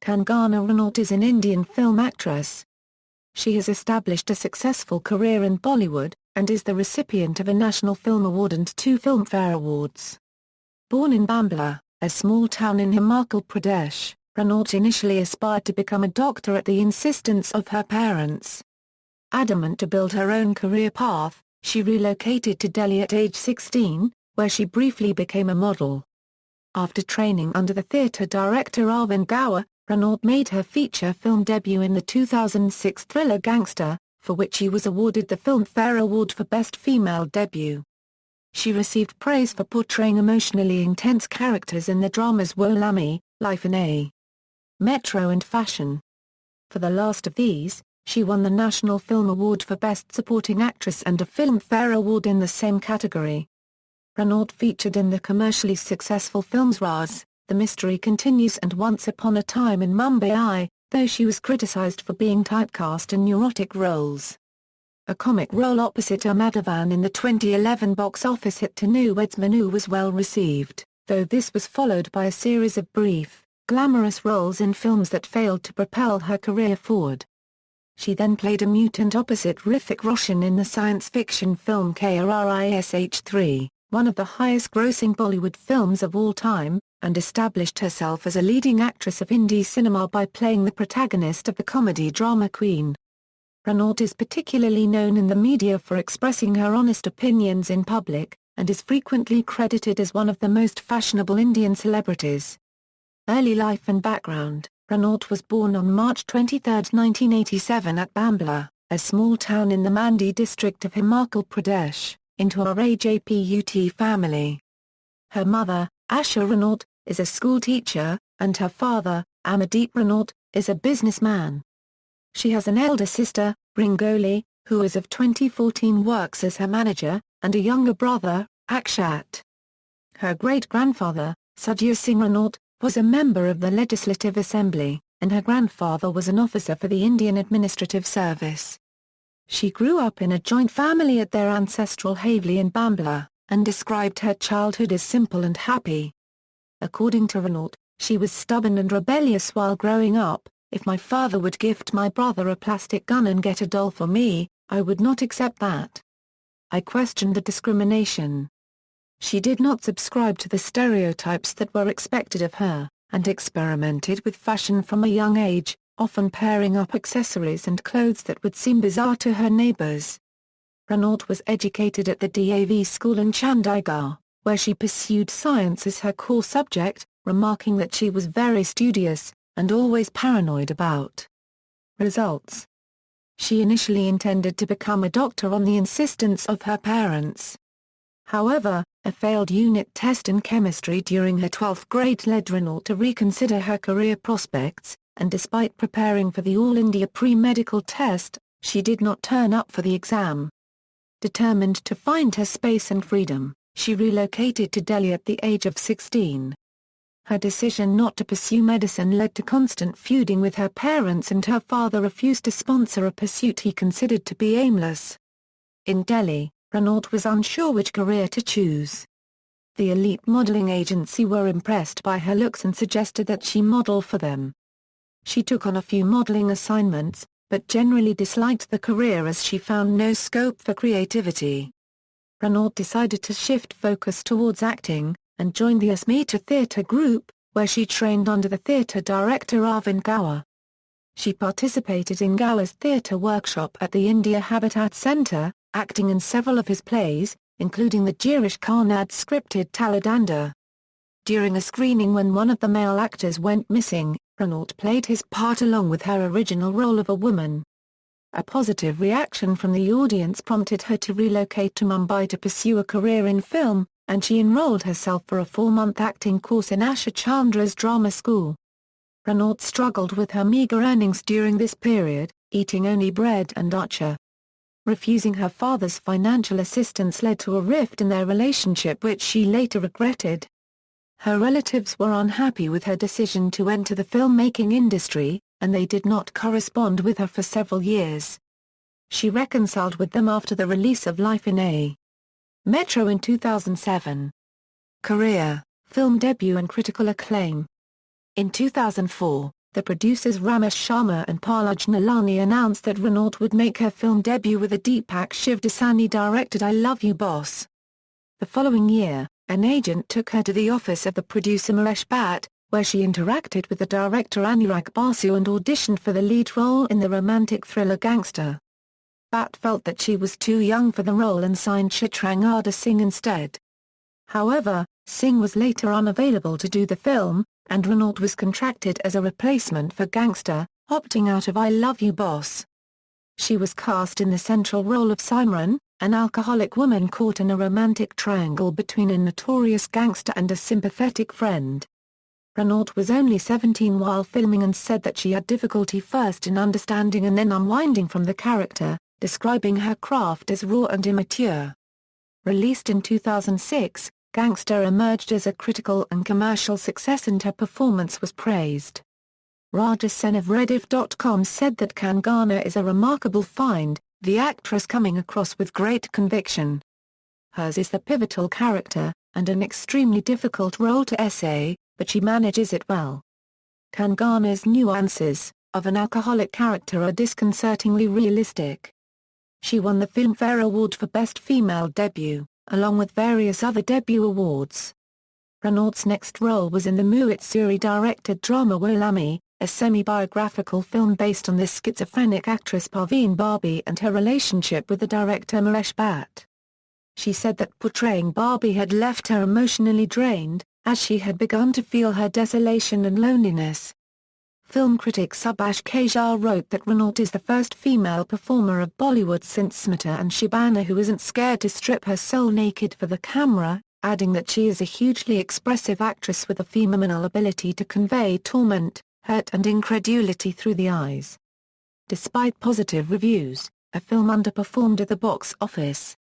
Kangana Ranaut is an Indian film actress. She has established a successful career in Bollywood, and is the recipient of a National Film Award and 2 Filmfare Awards. Born in Bhambla, a small town in Himachal Pradesh, Ranaut initially aspired to become a doctor at the insistence of her parents. Adamant to build her own career path, she relocated to Delhi at age 16, where she briefly became a model. After training under the theatre director Arvind Gaur, Ranaut made her feature film debut in the 2006 thriller Gangster, for which she was awarded the Filmfare Award for Best Female Debut. She received praise for portraying emotionally intense characters in the dramas Woh Lamhe, Life in a Metro and Fashion. For the last of these, she won the National Film Award for Best Supporting Actress and a Filmfare Award in the same category. Ranaut featured in the commercially successful films Raaz, The Mystery Continues and Once Upon a Time in Mumbai, though she was criticized for being typecast in neurotic roles. A comic role opposite Madhavan in the 2011 box office hit Tanu Weds Manu was well received, though this was followed by a series of brief, glamorous roles in films that failed to propel her career forward. She then played a mutant opposite Hrithik Roshan in the science fiction film KRISH3, one of the highest-grossing Bollywood films of all time, and established herself as a leading actress of Hindi cinema by playing the protagonist of the comedy drama Queen. Ranaut is particularly known in the media for expressing her honest opinions in public, and is frequently credited as one of the most fashionable Indian celebrities. Early life and background: Ranaut was born on March 23, 1987 at Bhambla, a small town in the Mandi district of Himachal Pradesh, into a Rajput family. Her mother, Asha Ranaut, is a school teacher, and her father, Amadeep Ranaut, is a businessman. She has an elder sister, Rangoli, who as of 2014 works as her manager, and a younger brother, Akshat. Her great-grandfather, Sujir Singh Ranaut, was a member of the Legislative Assembly, and her grandfather was an officer for the Indian Administrative Service. She grew up in a joint family at their ancestral Haveli in Bhambla, and described her childhood as simple and happy. According to Ranaut, she was stubborn and rebellious while growing up. If my father would gift my brother a plastic gun and get a doll for me, I would not accept that. I questioned the discrimination. She did not subscribe to the stereotypes that were expected of her, and experimented with fashion from a young age, often pairing up accessories and clothes that would seem bizarre to her neighbors. Ranaut was educated at the DAV school in Chandigarh, where she pursued science as her core subject, remarking that she was very studious, and always paranoid about results. She initially intended to become a doctor on the insistence of her parents. However, a failed unit test in chemistry during her 12th grade led Ranaut to reconsider her career prospects, and despite preparing for the All India pre-medical test, she did not turn up for the exam. Determined to find her space and freedom, she relocated to Delhi at the age of 16. Her decision not to pursue medicine led to constant feuding with her parents, and her father refused to sponsor a pursuit he considered to be aimless. In Delhi, Ranaut was unsure which career to choose. The elite modeling agency were impressed by her looks and suggested that she model for them. She took on a few modeling assignments, but generally disliked the career as she found no scope for creativity. Ranaut decided to shift focus towards acting, and joined the Asmita theatre group, where she trained under the theatre director Arvind Gaur. She participated in Gaur's theatre workshop at the India Habitat Centre, acting in several of his plays, including the Girish Karnad scripted Taladanda. During a screening when one of the male actors went missing, Ranaut played his part along with her original role of a woman. A positive reaction from the audience prompted her to relocate to Mumbai to pursue a career in film, and she enrolled herself for a 4-month acting course in Asha Chandra's drama school. Ranaut struggled with her meagre earnings during this period, eating only bread and acha. Refusing her father's financial assistance led to a rift in their relationship which she later regretted. Her relatives were unhappy with her decision to enter the filmmaking industry, and they did not correspond with her for several years. She reconciled with them after the release of Life in a Metro in 2007. Career, film debut and critical acclaim. In 2004, the producers Ramesh Sharma and Palaj Nalani announced that Ranaut would make her film debut with a Deepak Shivdasani-directed I Love You Boss. The following year, an agent took her to the office of the producer Mahesh Bhatt, where she interacted with the director Anurag Basu and auditioned for the lead role in the romantic thriller Gangster. Bhatt felt that she was too young for the role and signed Chitrangada Singh instead. However, Singh was later unavailable to do the film, and Ranaut was contracted as a replacement for Gangster, opting out of I Love You Boss. She was cast in the central role of Simran, an alcoholic woman caught in a romantic triangle between a notorious gangster and a sympathetic friend. Ranaut was only 17 while filming and said that she had difficulty first in understanding and then unwinding from the character, describing her craft as raw and immature. Released in 2006, Gangster emerged as a critical and commercial success and her performance was praised. Raja Sen of Rediff.com said that Kangana is a remarkable find, the actress coming across with great conviction. Hers is the pivotal character, and an extremely difficult role to essay, but she manages it well. Kangana's nuances, of an alcoholic character are disconcertingly realistic. She won the Filmfare Award for Best Female Debut, along with various other debut awards. Ranaut's next role was in the Mohit Suri-directed drama Woh Lamhe, a semi-biographical film based on the schizophrenic actress Parveen Barbi and her relationship with the director Mahesh Bhatt. She said that portraying Barbi had left her emotionally drained, as she had begun to feel her desolation and loneliness. Film critic Subhash Kejal wrote that Ranaut is the first female performer of Bollywood since Smita and Shabana who isn't scared to strip her soul naked for the camera, adding that she is a hugely expressive actress with a phenomenal ability to convey torment, hurt and incredulity through the eyes. Despite positive reviews, the film underperformed at the box office.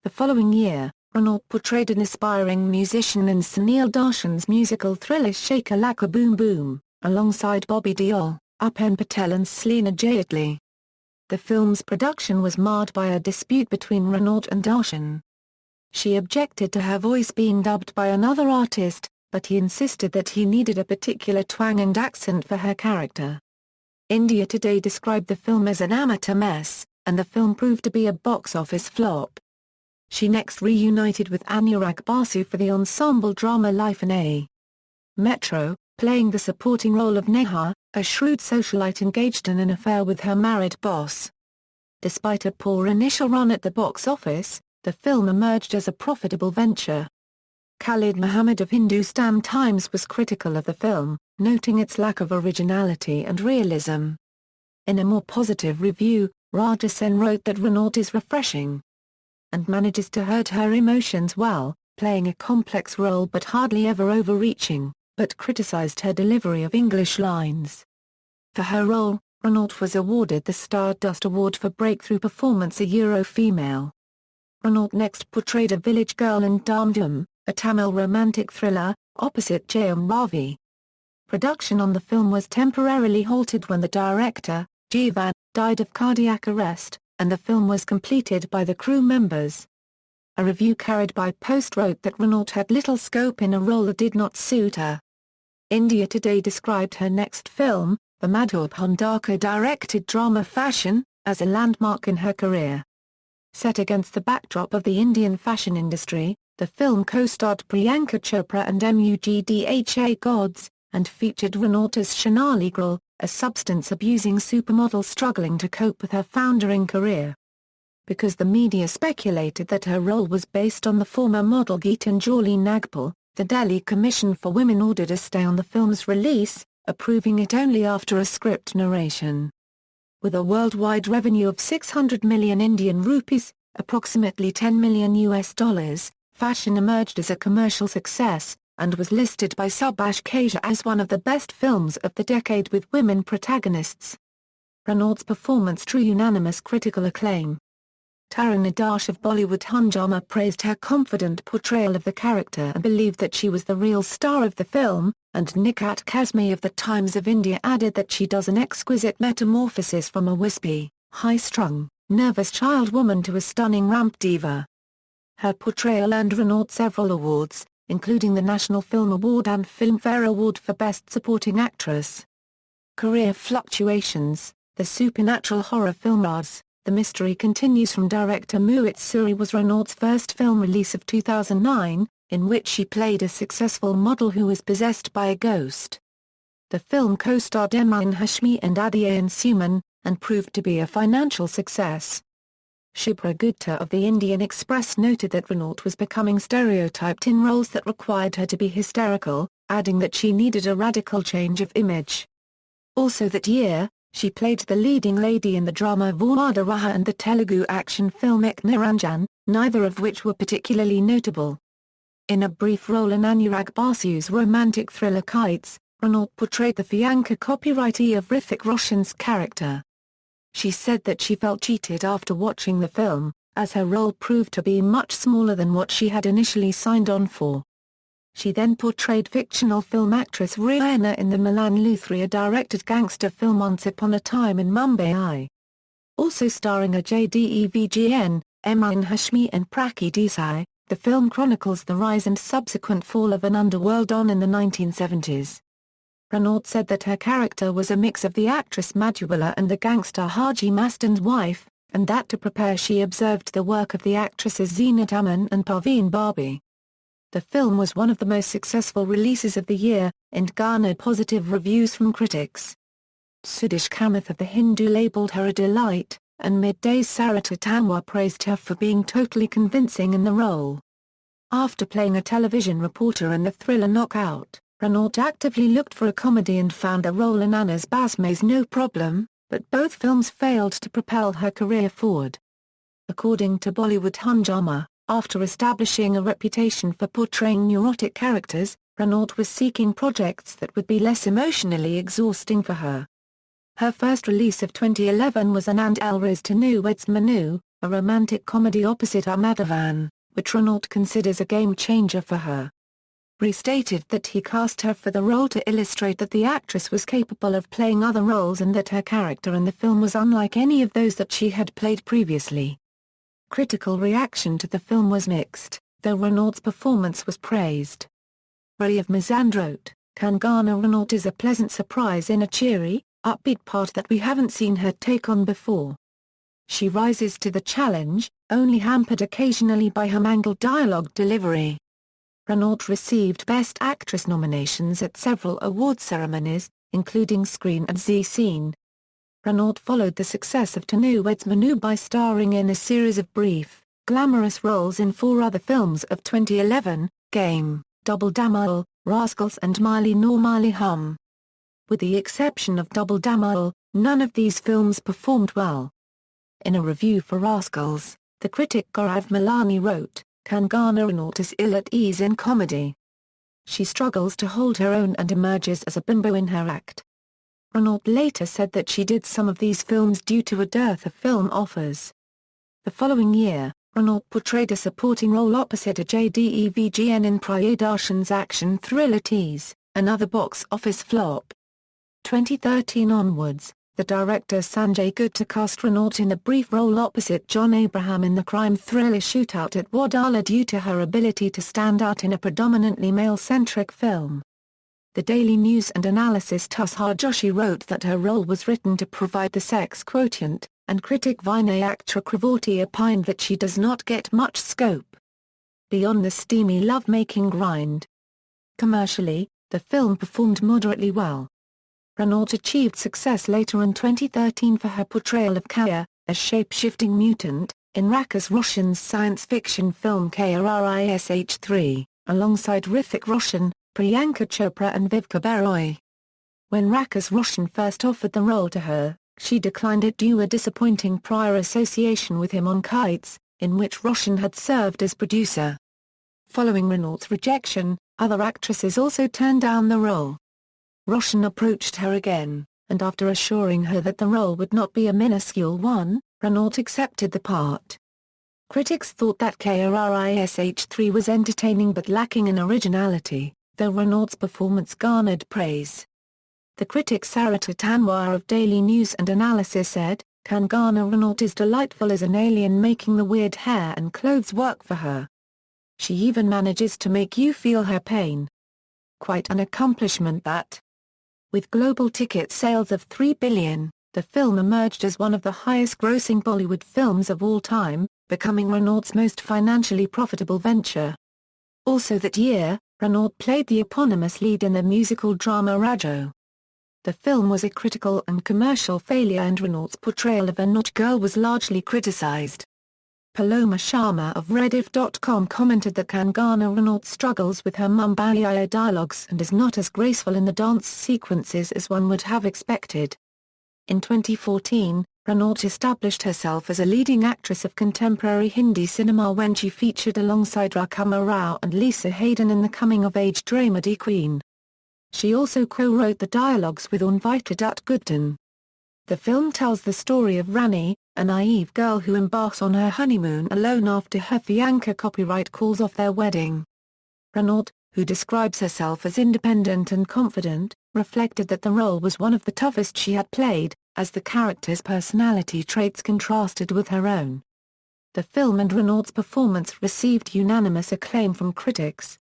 The following year, Ranaut portrayed an aspiring musician in Sunil Darshan's musical thriller Shakalaka Boom Boom, alongside Bobby Deol, Upen Patel and Selena Jayatli. The film's production was marred by a dispute between Ranaut and Darshan. She objected to her voice being dubbed by another artist, but he insisted that he needed a particular twang and accent for her character. India Today described the film as an amateur mess, and the film proved to be a box office flop. She next reunited with Anurag Basu for the ensemble drama Life in a Metro, playing the supporting role of Neha, a shrewd socialite engaged in an affair with her married boss. Despite a poor initial run at the box office, the film emerged as a profitable venture. Khalid Muhammad of Hindustan Times was critical of the film, noting its lack of originality and realism. In a more positive review, Raja Sen wrote that Ranaut is refreshing and manages to hurt her emotions well, playing a complex role but hardly ever overreaching, but criticized her delivery of English lines. For her role, Ranaut was awarded the Stardust Award for Breakthrough Performance a Euro-Female. Ranaut next portrayed a village girl in Dum Dum, a Tamil romantic thriller, opposite Jayam Ravi. Production on the film was temporarily halted when the director, Jeevan, died of cardiac arrest, and the film was completed by the crew members. A review carried by Post wrote that Ranaut had little scope in a role that did not suit her. India Today described her next film, the Madhur Bhandarkar-directed drama Fashion, as a landmark in her career. Set against the backdrop of the Indian fashion industry, the film co-starred Priyanka Chopra and Mugdha Gods, and featured Ranaut as Shonali Gril, a substance-abusing supermodel struggling to cope with her foundering career. Because the media speculated that her role was based on the former model Geetanjali Nagpal, the Delhi Commission for Women ordered a stay on the film's release, approving it only after a script narration. With a worldwide revenue of 600 million Indian rupees, approximately $10 million, Fashion emerged as a commercial success, and was listed by Subhash Kejal as one of the best films of the decade with women protagonists. Ranaut's performance drew unanimous critical acclaim. Tarun Adarsh of Bollywood Hungama praised her confident portrayal of the character and believed that she was the real star of the film, and Nikat Kazmi of the Times of India added that she does an exquisite metamorphosis from a wispy, high-strung, nervous child woman to a stunning ramp diva. Her portrayal earned Ranaut several awards, including the National Film Award and Filmfare Award for Best Supporting Actress. Career Fluctuations, the supernatural horror film Raz, The Mystery Continues from director Mohit Suri was Ranaut's first film release of 2009, in which she played a successful model who is possessed by a ghost. The film co-starred Emine Hashmi and Aditya Suman, and proved to be a financial success. Shubhra Gupta of the Indian Express noted that Ranaut was becoming stereotyped in roles that required her to be hysterical, adding that she needed a radical change of image. Also that year, she played the leading lady in the drama Woh Lamhe and the Telugu action film Ek Niranjan, neither of which were particularly notable. In a brief role in Anurag Basu's romantic thriller Kites, Ranaut portrayed the fiancé copywritee of Hrithik Roshan's character. She said that she felt cheated after watching the film, as her role proved to be much smaller than what she had initially signed on for. She then portrayed fictional film actress Rihanna in the Milan Luthria-directed gangster film Once Upon a Time in Mumbai. Also starring Ajay Devgn, Emine Hashmi and Praki Desai, the film chronicles the rise and subsequent fall of an underworld don in the 1970s. Ranaut said that her character was a mix of the actress Madhubala and the gangster Haji Mastan's wife, and that to prepare she observed the work of the actresses Zeenat Aman and Parveen Babi. The film was one of the most successful releases of the year, and garnered positive reviews from critics. Sudesh Kamath of The Hindu labelled her a delight, and Midday's Sarita Tanwar praised her for being totally convincing in the role. After playing a television reporter in the thriller Knockout, Ranaut actively looked for a comedy and found a role in Anas Basma's No Problem, but both films failed to propel her career forward. According to Bollywood Hungama, after establishing a reputation for portraying neurotic characters, Ranaut was seeking projects that would be less emotionally exhausting for her. Her first release of 2011 was Anand Elra's Tanu Weds Manu, a romantic comedy opposite Madhavan, which Ranaut considers a game-changer for her. Restated that he cast her for the role to illustrate that the actress was capable of playing other roles and that her character in the film was unlike any of those that she had played previously. Critical reaction to the film was mixed, though Ranaut's performance was praised. Ray of Mazand wrote, Kangana Ranaut is a pleasant surprise in a cheery, upbeat part that we haven't seen her take on before. She rises to the challenge, only hampered occasionally by her mangled dialogue delivery. Ranaut received Best Actress nominations at several award ceremonies, including Screen and Zee Cine. Ranaut followed the success of Tanu Weds Manu by starring in a series of brief, glamorous roles in 4 other films of 2011, Game, Double Dhamaal, Rascals and Mili Naur Mili Hum. With the exception of Double Dhamaal, none of these films performed well. In a review for Rascals, the critic Gaurav Malani wrote, Kangana Ranaut is ill at ease in comedy. She struggles to hold her own and emerges as a bimbo in her act. Ranaut later said that she did some of these films due to a dearth of film offers. The following year, Ranaut portrayed a supporting role opposite Ajay Devgn in Priyadarshan's action thriller Tease, another box office flop. 2013 onwards, the director Sanjay Gupta cast Ranaut in a brief role opposite John Abraham in the crime thriller Shootout at Wadala due to her ability to stand out in a predominantly male-centric film. The Daily News and Analysis Tushar Joshi wrote that her role was written to provide the sex quotient, and critic Vinay Chakravorty opined that she does not get much scope beyond the steamy love-making grind. Commercially, the film performed moderately well. Ranaut achieved success later in 2013 for her portrayal of Kaya, a shape-shifting mutant, in Rakesh Roshan's science fiction film KRISH3, alongside Hrithik Roshan, Priyanka Chopra and Viveka Baroi. When Rakesh Roshan first offered the role to her, she declined it due to a disappointing prior association with him on Kites, in which Roshan had served as producer. Following Ranaut's rejection, other actresses also turned down the role. Roshan approached her again, and after assuring her that the role would not be a minuscule one, Ranaut accepted the part. Critics thought that KRISH3 was entertaining but lacking in originality, though Ranaut's performance garnered praise. The critic Sarita Tanwar of Daily News and Analysis said, Kangana Ranaut is delightful as an alien making the weird hair and clothes work for her. She even manages to make you feel her pain. Quite an accomplishment that. With global ticket sales of 3 billion, the film emerged as one of the highest-grossing Bollywood films of all time, becoming Ranaut's most financially profitable venture. Also that year, Ranaut played the eponymous lead in the musical drama raːoːទ្ធ. The film was a critical and commercial failure, and Ranaut's portrayal of a naughty girl was largely criticized. Paloma Sharma of Rediff.com commented that Kangana Ranaut struggles with her Mumbai dialogues and is not as graceful in the dance sequences as one would have expected. In 2014, Ranaut established herself as a leading actress of contemporary Hindi cinema when she featured alongside Kangana Ranaut and Lisa Hayden in the coming-of-age drama The Queen. She also co-wrote the dialogues with Untitled Chapter. The film tells the story of Rani, a naive girl who embarks on her honeymoon alone after her fiancé copyright calls off their wedding. Ranaut, who describes herself as independent and confident, reflected that the role was one of the toughest she had played, as the character's personality traits contrasted with her own. The film and Ranaut's performance received unanimous acclaim from critics.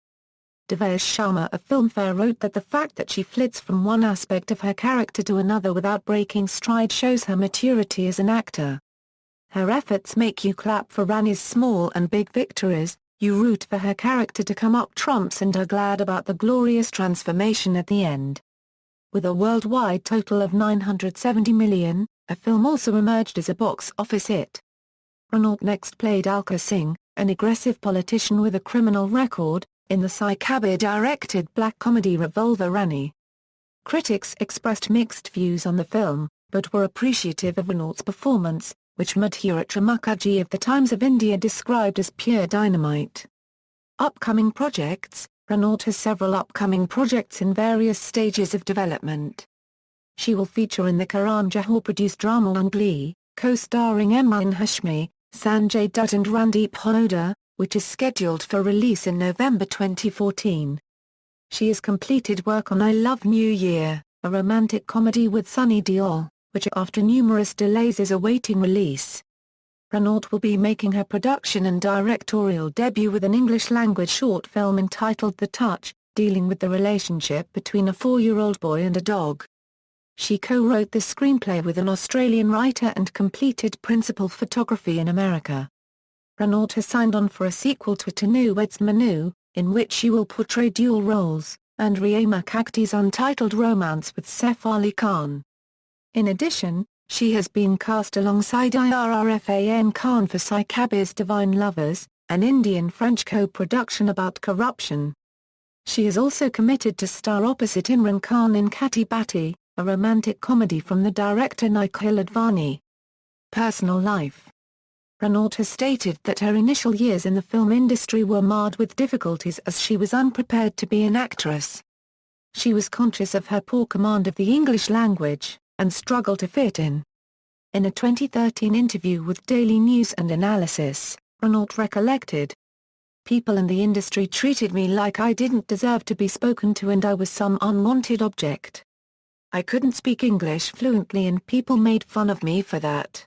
Devesh Sharma of Filmfare wrote that the fact that she flits from one aspect of her character to another without breaking stride shows her maturity as an actor. Her efforts make you clap for Rani's small and big victories, you root for her character to come up trumps and are glad about the glorious transformation at the end. With a worldwide total of 970 million, the film also emerged as a box office hit. Ranaut next played Alka Singh, an aggressive politician with a criminal record, in the Sai Kabir-directed black comedy Revolver Rani. Critics expressed mixed views on the film, but were appreciative of Ranaut's performance, which Madhuritra Mukherjee of the Times of India described as pure dynamite. Upcoming projects: Ranaut has several upcoming projects in various stages of development. She will feature in the Karan Johar-produced drama Ungli, co-starring Emraan Hashmi, Sanjay Dutt and Randeep Hooda, which is scheduled for release in November 2014. She has completed work on I Love New Year, a romantic comedy with Sunny Deol, which after numerous delays is awaiting release. Ranaut will be making her production and directorial debut with an English-language short film entitled The Touch, dealing with the relationship between a 4-year-old boy and a dog. She co-wrote the screenplay with an Australian writer and completed principal photography in America. Ranaut has signed on for a sequel to Tanu Weds Manu, in which she will portray dual roles, and Rema Kagti's untitled romance with Saif Ali Khan. In addition, she has been cast alongside Irfan Khan for Sai Kabir's Divine Lovers, an Indian-French co-production about corruption. She is also committed to star opposite Imran Khan in Kati Bati, a romantic comedy from the director Nikhil Advani. Personal life: Ranaut has stated that her initial years in the film industry were marred with difficulties as she was unprepared to be an actress. She was conscious of her poor command of the English language, and struggled to fit in. In a 2013 interview with Daily News and Analysis, Ranaut recollected, "People in the industry treated me like I didn't deserve to be spoken to and I was some unwanted object. I couldn't speak English fluently and people made fun of me for that.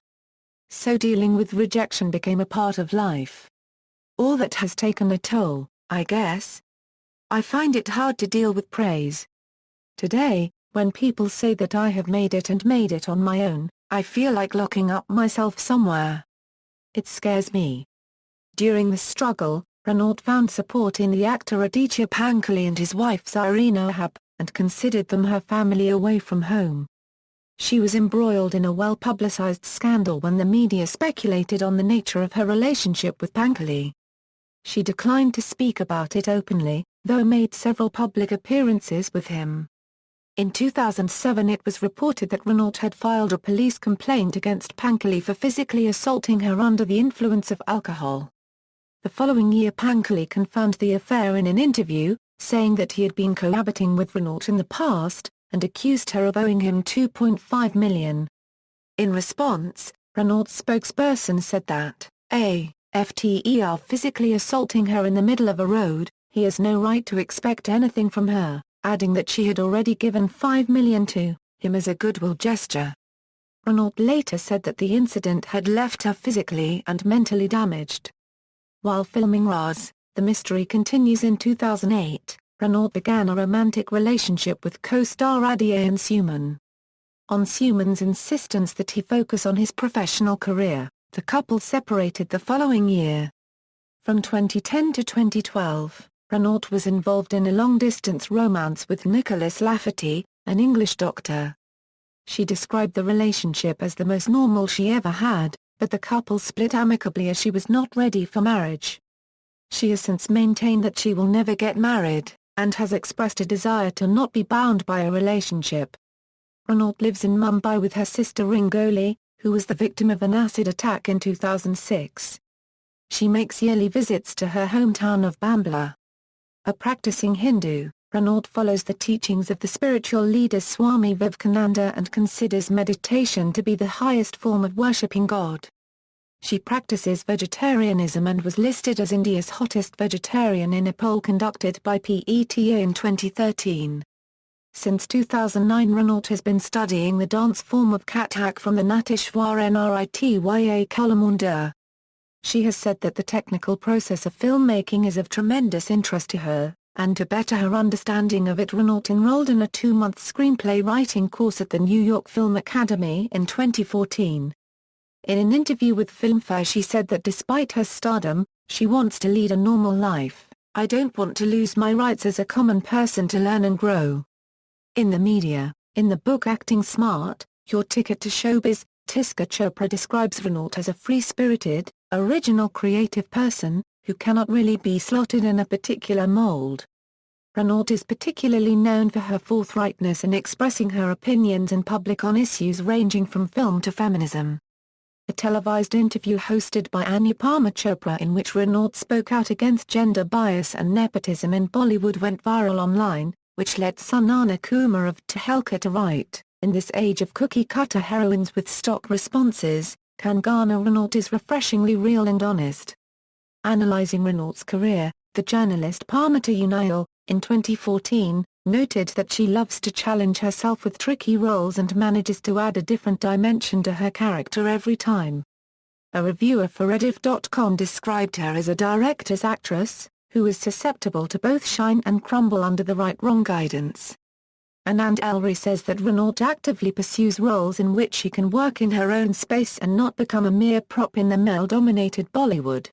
So dealing with rejection became a part of life. All that has taken a toll, I guess. I find it hard to deal with praise. Today, when people say that I have made it and made it on my own, I feel like locking up myself somewhere. It scares me." During the struggle, Ranaut found support in the actor Aditya Panchali and his wife Zarina Wahab, and considered them her family away from home. She was embroiled in a well-publicized scandal when the media speculated on the nature of her relationship with Panchali. She declined to speak about it openly, though made several public appearances with him. In 2007 it was reported that Ranaut had filed a police complaint against Panchali for physically assaulting her under the influence of alcohol. The following year Panchali confirmed the affair in an interview, saying that he had been cohabiting with Ranaut in the past, and accused her of owing him $2.5 million. In response, Ranaut's spokesperson said that, after physically assaulting her in the middle of a road, he has no right to expect anything from her, adding that she had already given $5 million to him as a goodwill gesture. Ranaut later said that the incident had left her physically and mentally damaged. While filming Raz, the mystery continues. In 2008, Ranaut began a romantic relationship with co-star Adrian Suman. On Suman's insistence that he focus on his professional career, the couple separated the following year. From 2010 to 2012, Ranaut was involved in a long-distance romance with Nicholas Lafferty, an English doctor. She described the relationship as the most normal she ever had, but the couple split amicably as she was not ready for marriage. She has since maintained that she will never get married, and has expressed a desire to not be bound by a relationship. Ranaut lives in Mumbai with her sister Rangoli, who was the victim of an acid attack in 2006. She makes yearly visits to her hometown of Bhambla. A practicing Hindu, Ranaut follows the teachings of the spiritual leader Swami Vivekananda and considers meditation to be the highest form of worshipping God. She practices vegetarianism and was listed as India's hottest vegetarian in a poll conducted by PETA in 2013. Since 2009 Ranaut has been studying the dance form of Kathak from the Nateshwar Nritya Kalamundur. She has said that the technical process of filmmaking is of tremendous interest to her, and to better her understanding of it Ranaut enrolled in a 2-month screenplay writing course at the New York Film Academy in 2014. In an interview with Filmfare she said that despite her stardom, she wants to lead a normal life. "I don't want to lose my rights as a common person to learn and grow." In the media, in the book Acting Smart, Your Ticket to Showbiz, Tiska Chopra describes Ranaut as a free-spirited, original creative person, who cannot really be slotted in a particular mold. Ranaut is particularly known for her forthrightness in expressing her opinions in public on issues ranging from film to feminism. A televised interview hosted by Anupama Chopra in which Ranaut spoke out against gender bias and nepotism in Bollywood went viral online, which led Sanjana Kumar of Tehelka to write, "In this age of cookie-cutter heroines with stock responses, Kangana Ranaut is refreshingly real and honest." Analyzing Ranaut's career, the journalist Parmita Unayal, in 2014, noted that she loves to challenge herself with tricky roles and manages to add a different dimension to her character every time. A reviewer for Rediff.com described her as a director's actress, who is susceptible to both shine and crumble under the right-wrong guidance. Anand Elri says that Ranaut actively pursues roles in which she can work in her own space and not become a mere prop in the male-dominated Bollywood.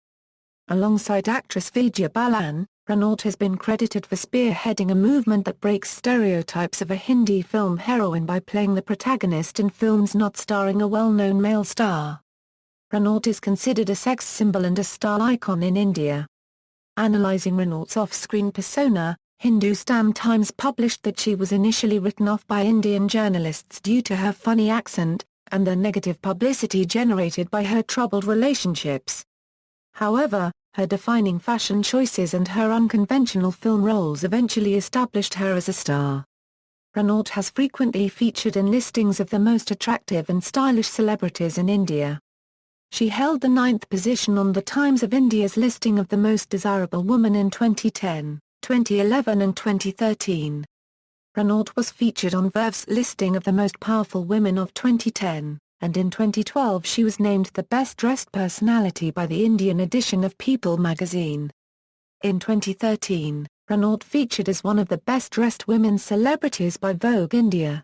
Alongside actress Vijaya Balan, Ranaut has been credited for spearheading a movement that breaks stereotypes of a Hindi film heroine by playing the protagonist in films not starring a well-known male star. Ranaut is considered a sex symbol and a style icon in India. Analyzing Ranaut's off-screen persona, Hindustan Times published that she was initially written off by Indian journalists due to her funny accent, and the negative publicity generated by her troubled relationships. However, her defining fashion choices and her unconventional film roles eventually established her as a star. Ranaut has frequently featured in listings of the most attractive and stylish celebrities in India. She held the 9th position on the Times of India's listing of the most desirable woman in 2010, 2011 and 2013. Ranaut was featured on Verve's listing of the most powerful women of 2010, and in 2012 she was named the best-dressed personality by the Indian edition of People magazine. In 2013, Ranaut featured as one of the best-dressed women celebrities by Vogue India.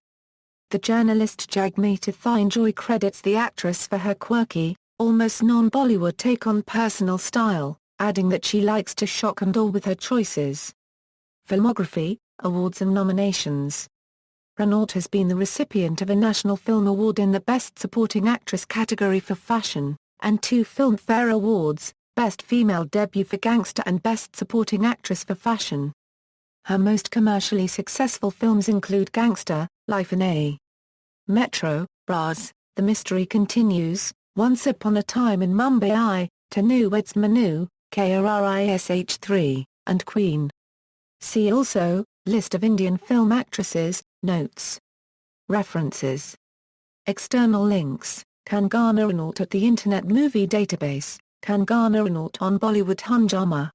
The journalist Jagmeeta Thinjoy credits the actress for her quirky, almost non-Bollywood take on personal style, adding that she likes to shock and awe with her choices. Filmography, awards and nominations. Ranaut has been the recipient of a National Film Award in the Best Supporting Actress category for Fashion, and 2 Filmfare Awards, Best Female Debut for Gangster and Best Supporting Actress for Fashion. Her most commercially successful films include Gangster, Life in A. Metro, Raz, The Mystery Continues, Once Upon a Time in Mumbai, Tanu Weds Manu, KRISH3, and Queen. See also, List of Indian film actresses, Notes. References. External links, Kangana Ranaut at the Internet Movie Database, Kangana Ranaut on Bollywood Hungama.